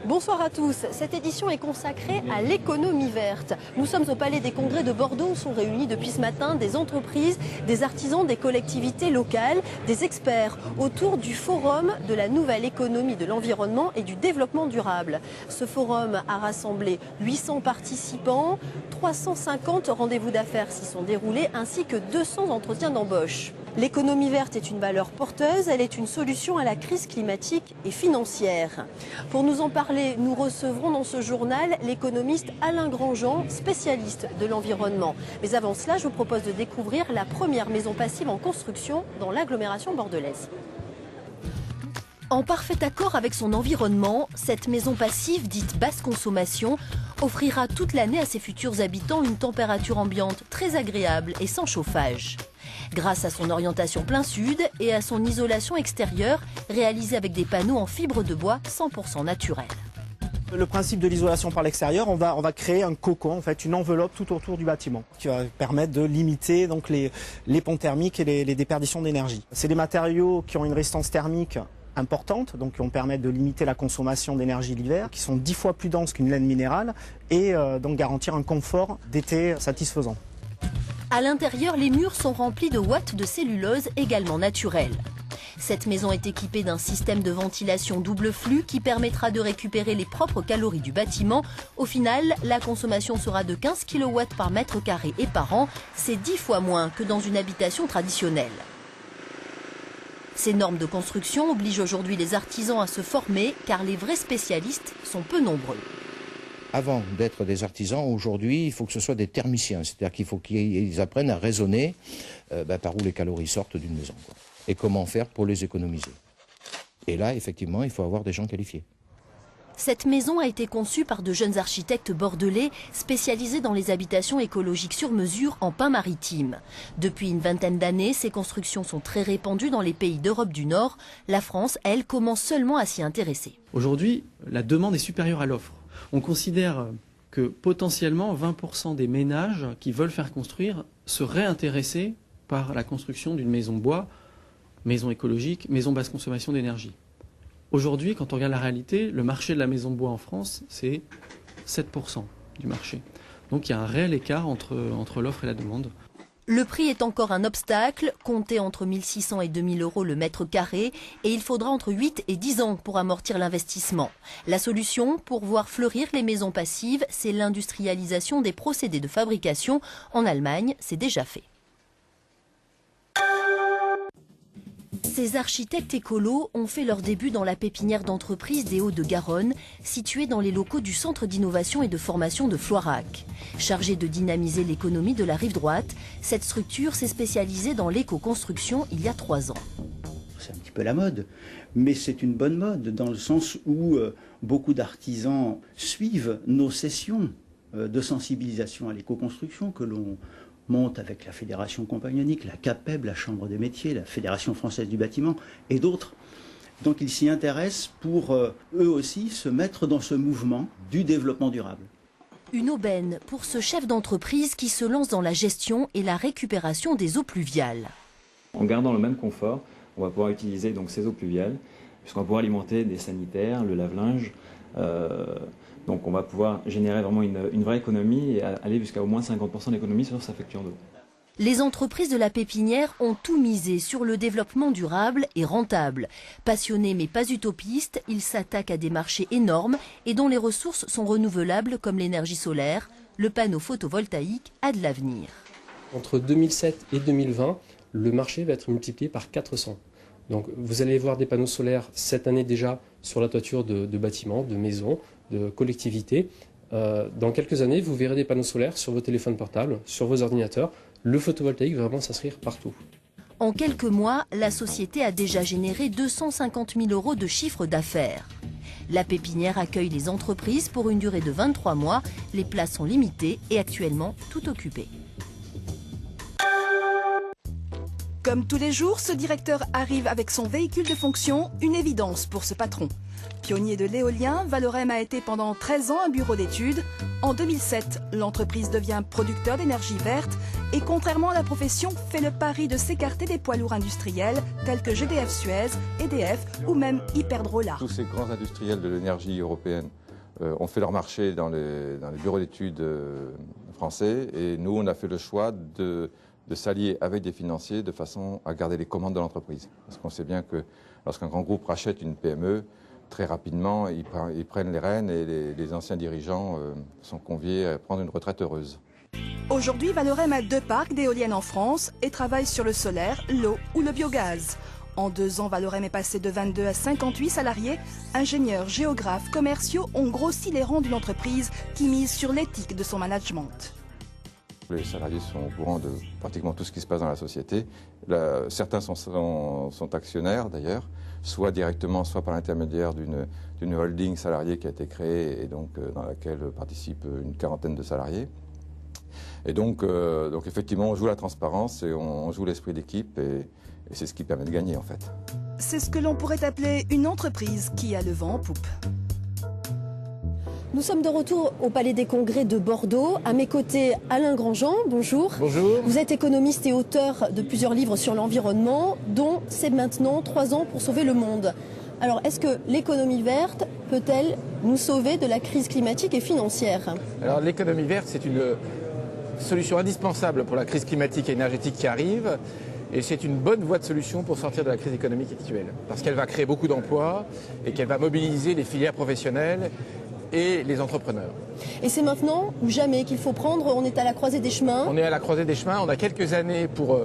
Bonsoir à tous. Cette édition est consacrée à l'économie verte. Nous sommes au Palais des Congrès de Bordeaux où sont réunis depuis ce matin des entreprises, des artisans, des collectivités locales, des experts autour du forum de la nouvelle économie de l'environnement et du développement durable. Ce forum a rassemblé 800 participants, 350 rendez-vous d'affaires s'y sont déroulés ainsi que 200 entretiens d'embauche. L'économie verte est une valeur porteuse, elle est une solution à la crise climatique et financière. Pour nous en parler, nous recevrons dans ce journal l'économiste Alain Grandjean, spécialiste de l'environnement. Mais avant cela, je vous propose de découvrir la première maison passive en construction dans l'agglomération bordelaise. En parfait accord avec son environnement, cette maison passive, dite basse consommation, offrira toute l'année à ses futurs habitants une température ambiante très agréable et sans chauffage. Grâce à son orientation plein sud et à son isolation extérieure réalisée avec des panneaux en fibre de bois 100% naturels. Le principe de l'isolation par l'extérieur, on va créer un cocon, en fait, une enveloppe tout autour du bâtiment qui va permettre de limiter donc, les ponts thermiques et les déperditions d'énergie. C'est des matériaux qui ont une résistance thermique importante, donc qui vont permettre de limiter la consommation d'énergie l'hiver, qui sont 10 fois plus denses qu'une laine minérale et donc garantir un confort d'été satisfaisant. À l'intérieur, les murs sont remplis de watts de cellulose également naturelle. Cette maison est équipée d'un système de ventilation double flux qui permettra de récupérer les propres calories du bâtiment. Au final, la consommation sera de 15 kW par mètre carré et par an. C'est 10 fois moins que dans une habitation traditionnelle. Ces normes de construction obligent aujourd'hui les artisans à se former car les vrais spécialistes sont peu nombreux. Avant d'être des artisans, aujourd'hui, il faut que ce soit des thermiciens. C'est-à-dire qu'il faut qu'ils apprennent à raisonner par où les calories sortent d'une maison, quoi. Et comment faire pour les économiser. Et là, effectivement, il faut avoir des gens qualifiés. Cette maison a été conçue par de jeunes architectes bordelais spécialisés dans les habitations écologiques sur mesure en pin maritime. Depuis une vingtaine d'années, ces constructions sont très répandues dans les pays d'Europe du Nord. La France, elle, commence seulement à s'y intéresser. Aujourd'hui, la demande est supérieure à l'offre. On considère que potentiellement 20% des ménages qui veulent faire construire seraient intéressés par la construction d'une maison bois, maison écologique, maison basse consommation d'énergie. Aujourd'hui, quand on regarde la réalité, le marché de la maison bois en France, c'est 7% du marché. Donc il y a un réel écart entre l'offre et la demande. Le prix est encore un obstacle, compté entre 1 600 et 2 000 euros le mètre carré, et il faudra entre 8 et 10 ans pour amortir l'investissement. La solution pour voir fleurir les maisons passives, c'est l'industrialisation des procédés de fabrication. En Allemagne, c'est déjà fait. Ces architectes écolos ont fait leur début dans la pépinière d'entreprise des Hauts-de-Garonne, située dans les locaux du Centre d'innovation et de formation de Floirac. Chargée de dynamiser l'économie de la rive droite, cette structure s'est spécialisée dans l'éco-construction il y a 3 ans. C'est un petit peu la mode, mais c'est une bonne mode dans le sens où beaucoup d'artisans suivent nos sessions de sensibilisation à l'éco-construction que l'on monte avec la Fédération compagnonique, la CAPEB, la Chambre des métiers, la Fédération française du bâtiment et d'autres. Donc ils s'y intéressent pour eux aussi se mettre dans ce mouvement du développement durable. Une aubaine pour ce chef d'entreprise qui se lance dans la gestion et la récupération des eaux pluviales. En gardant le même confort, on va pouvoir utiliser donc ces eaux pluviales, puisqu'on va pouvoir alimenter des sanitaires, le lave-linge. Donc on va pouvoir générer vraiment une vraie économie et aller jusqu'à au moins 50% d'économie sur sa facture d'eau. Les entreprises de la pépinière ont tout misé sur le développement durable et rentable. Passionnés mais pas utopistes, ils s'attaquent à des marchés énormes et dont les ressources sont renouvelables comme l'énergie solaire. Le panneau photovoltaïque a de l'avenir. Entre 2007 et 2020, le marché va être multiplié par 400. Donc vous allez voir des panneaux solaires cette année déjà sur la toiture de bâtiments, de maisons, de collectivités. Dans quelques années, vous verrez des panneaux solaires sur vos téléphones portables, sur vos ordinateurs. Le photovoltaïque va vraiment s'inscrire partout. En quelques mois, la société a déjà généré 250 000 euros de chiffre d'affaires. La pépinière accueille les entreprises pour une durée de 23 mois. Les places sont limitées et actuellement tout occupées. Comme tous les jours, ce directeur arrive avec son véhicule de fonction, une évidence pour ce patron. Pionnier de l'éolien, Valorem a été pendant 13 ans un bureau d'études. En 2007, l'entreprise devient producteur d'énergie verte et contrairement à la profession, fait le pari de s'écarter des poids lourds industriels tels que GDF Suez, EDF ou même Iberdrola. Tous ces grands industriels de l'énergie européenne ont fait leur marché dans les bureaux d'études français et nous on a fait le choix de s'allier avec des financiers de façon à garder les commandes de l'entreprise. Parce qu'on sait bien que lorsqu'un grand groupe rachète une PME, très rapidement ils prennent les rênes et les anciens dirigeants sont conviés à prendre une retraite heureuse. Aujourd'hui, Valorem a 2 parcs d'éoliennes en France et travaille sur le solaire, l'eau ou le biogaz. En 2 ans, Valorem est passé de 22 à 58 salariés. Ingénieurs, géographes, commerciaux ont grossi les rangs d'une entreprise qui mise sur l'éthique de son management. Les salariés sont au courant de pratiquement tout ce qui se passe dans la société. Certains sont actionnaires d'ailleurs, soit directement, soit par l'intermédiaire d'une holding salariée qui a été créée et donc dans laquelle participent une 40aine de salariés. Et donc effectivement, on joue la transparence et on joue l'esprit d'équipe et c'est ce qui permet de gagner en fait. C'est ce que l'on pourrait appeler une entreprise qui a le vent en poupe. Nous sommes de retour au Palais des Congrès de Bordeaux. À mes côtés, Alain Grandjean, bonjour. Bonjour. Vous êtes économiste et auteur de plusieurs livres sur l'environnement, dont C'est maintenant 3 ans pour sauver le monde. Alors, est-ce que l'économie verte peut-elle nous sauver de la crise climatique et financière? Alors, l'économie verte, c'est une solution indispensable pour la crise climatique et énergétique qui arrive. Et c'est une bonne voie de solution pour sortir de la crise économique actuelle. Parce qu'elle va créer beaucoup d'emplois et qu'elle va mobiliser les filières professionnelles et les entrepreneurs. Et c'est maintenant ou jamais qu'il faut prendre, on est à la croisée des chemins. On est à la croisée des chemins, on a quelques années pour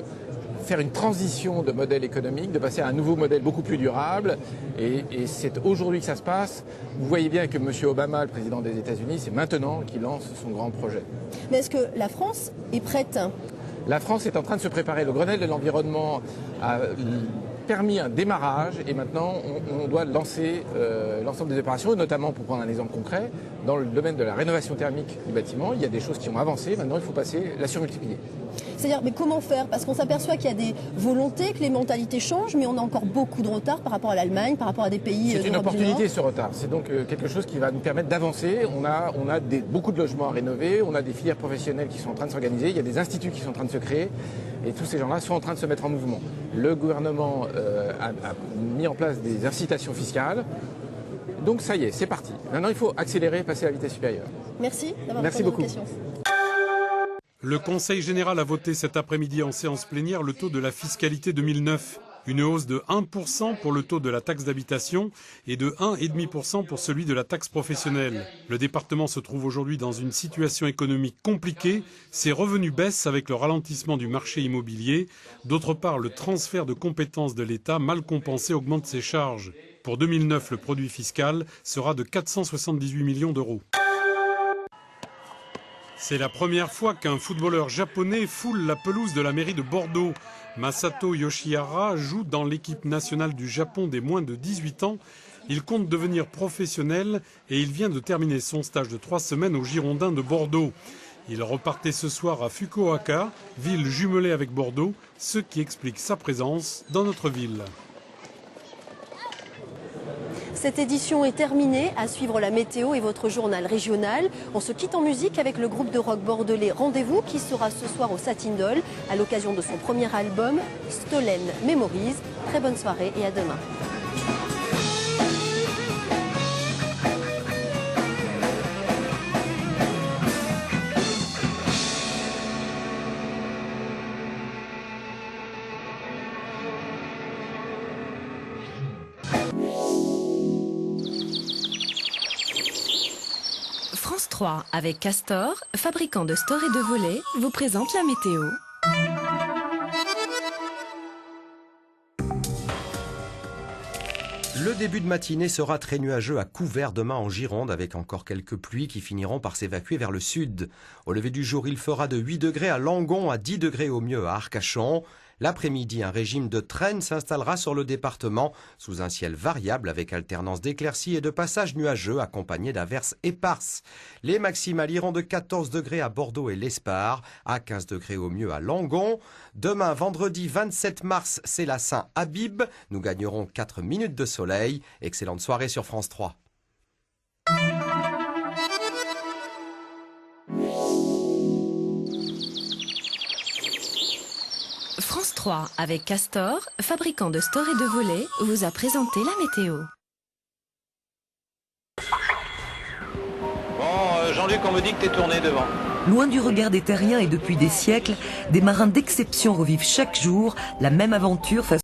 faire une transition de modèle économique, de passer à un nouveau modèle beaucoup plus durable. Et c'est aujourd'hui que ça se passe. Vous voyez bien que M. Obama, le président des États-Unis, c'est maintenant qu'il lance son grand projet. Mais est-ce que la France est prête? La France est en train de se préparer. Le Grenelle de l'environnement a permis un démarrage et maintenant on doit lancer l'ensemble des opérations, notamment pour prendre un exemple concret, dans le domaine de la rénovation thermique du bâtiment. Il y a des choses qui ont avancé, maintenant il faut passer la surmultiplier. C'est-à-dire, mais comment faire? Parce qu'on s'aperçoit qu'il y a des volontés, que les mentalités changent, mais on a encore beaucoup de retard par rapport à l'Allemagne, par rapport à des pays C'est une d'Europe du Nord. opportunité ce retard. C'est donc quelque chose qui va nous permettre d'avancer. On a beaucoup de logements à rénover, on a des filières professionnelles qui sont en train de s'organiser, il y a des instituts qui sont en train de se créer et tous ces gens-là sont en train de se mettre en mouvement. Le gouvernement a mis en place des incitations fiscales. Donc ça y est, c'est parti. Maintenant, il faut accélérer, passer à la vitesse supérieure. Merci d'avoir Merci répondu à nos beaucoup. questions. Le Conseil général a voté cet après-midi en séance plénière le taux de la fiscalité 2009. Une hausse de 1% pour le taux de la taxe d'habitation et de 1,5% pour celui de la taxe professionnelle. Le département se trouve aujourd'hui dans une situation économique compliquée. Ses revenus baissent avec le ralentissement du marché immobilier. D'autre part, le transfert de compétences de l'État mal compensé augmente ses charges. Pour 2009, le produit fiscal sera de 478 millions d'euros. C'est la première fois qu'un footballeur japonais foule la pelouse de la mairie de Bordeaux. Masato Yoshihara joue dans l'équipe nationale du Japon des moins de 18 ans. Il compte devenir professionnel et il vient de terminer son stage de 3 semaines aux Girondins de Bordeaux. Il repartait ce soir à Fukuoka, ville jumelée avec Bordeaux, ce qui explique sa présence dans notre ville. Cette édition est terminée. À suivre la météo et votre journal régional. On se quitte en musique avec le groupe de rock bordelais Rendez-vous qui sera ce soir au Satindol à l'occasion de son premier album Stolen Memories. Très bonne soirée et à demain. France 3, avec Castor, fabricant de stores et de volets, vous présente la météo. Le début de matinée sera très nuageux à couvert demain en Gironde avec encore quelques pluies qui finiront par s'évacuer vers le sud. Au lever du jour, il fera de 8 degrés à Langon, à 10 degrés au mieux à Arcachon. L'après-midi, un régime de traîne s'installera sur le département sous un ciel variable avec alternance d'éclaircies et de passages nuageux accompagnés d'averses éparses. Les maximales iront de 14 degrés à Bordeaux et l'Espard, à 15 degrés au mieux à Langon. Demain, vendredi 27 mars, c'est la Saint-Habib. Nous gagnerons 4 minutes de soleil. Excellente soirée sur France 3. Troyes, avec Castor, fabricant de stores et de volets, vous a présenté la météo. Bon, Jean-Luc, on me dit que t'es tourné devant. Loin du regard des terriens et depuis des siècles, des marins d'exception revivent chaque jour la même aventure face